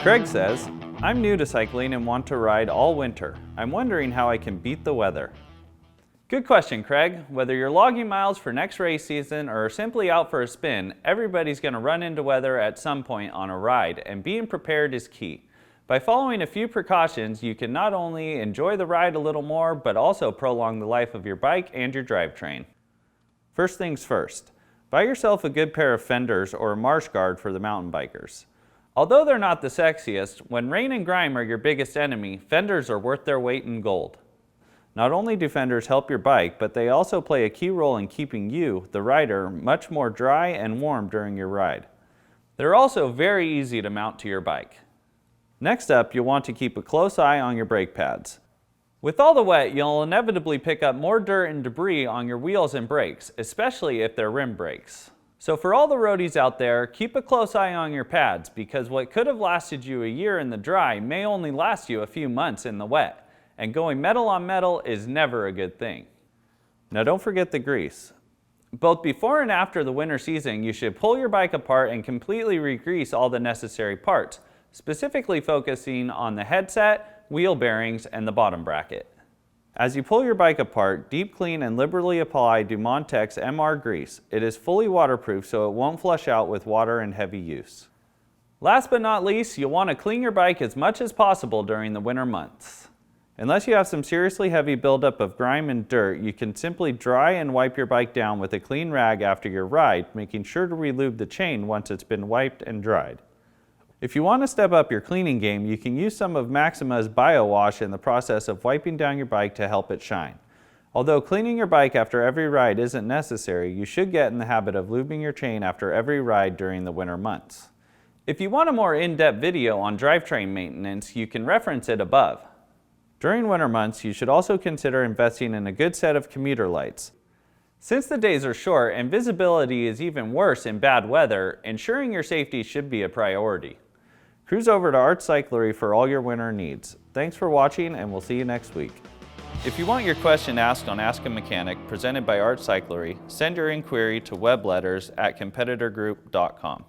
Craig says, I'm new to cycling and want to ride all winter. I'm wondering how I can beat the weather. Good question, Craig. Whether you're logging miles for next race season or simply out for a spin, everybody's going to run into weather at some point on a ride, and being prepared is key. By following a few precautions, you can not only enjoy the ride a little more, but also prolong the life of your bike and your drivetrain. First things first, buy yourself a good pair of fenders or a marsh guard for the mountain bikers. Although they're not the sexiest, when rain and grime are your biggest enemy, fenders are worth their weight in gold. Not only do fenders help your bike, but they also play a key role in keeping you, the rider, much more dry and warm during your ride. They're also very easy to mount to your bike. Next up, you'll want to keep a close eye on your brake pads. With all the wet, you'll inevitably pick up more dirt and debris on your wheels and brakes, especially if they're rim brakes. So for all the roadies out there, keep a close eye on your pads, because what could have lasted you a year in the dry may only last you a few months in the wet, and going metal on metal is never a good thing. Now don't forget the grease. Both before and after the winter season, you should pull your bike apart and completely re-grease all the necessary parts, specifically focusing on the headset, wheel bearings, and the bottom bracket. As you pull your bike apart, deep clean and liberally apply Dumontex MR grease. It is fully waterproof, so it won't flush out with water and heavy use. Last but not least, you'll want to clean your bike as much as possible during the winter months. Unless you have some seriously heavy buildup of grime and dirt, you can simply dry and wipe your bike down with a clean rag after your ride, making sure to re-lube the chain once it's been wiped and dried. If you want to step up your cleaning game, you can use some of Maxima's Bio Wash in the process of wiping down your bike to help it shine. Although cleaning your bike after every ride isn't necessary, you should get in the habit of lubing your chain after every ride during the winter months. If you want a more in-depth video on drivetrain maintenance, you can reference it above. During winter months, you should also consider investing in a good set of commuter lights. Since the days are short and visibility is even worse in bad weather, ensuring your safety should be a priority. Cruise over to Art Cyclery for all your winter needs. Thanks for watching, and we'll see you next week. If you want your question asked on Ask a Mechanic presented by Art Cyclery, send your inquiry to webletters@competitorgroup.com.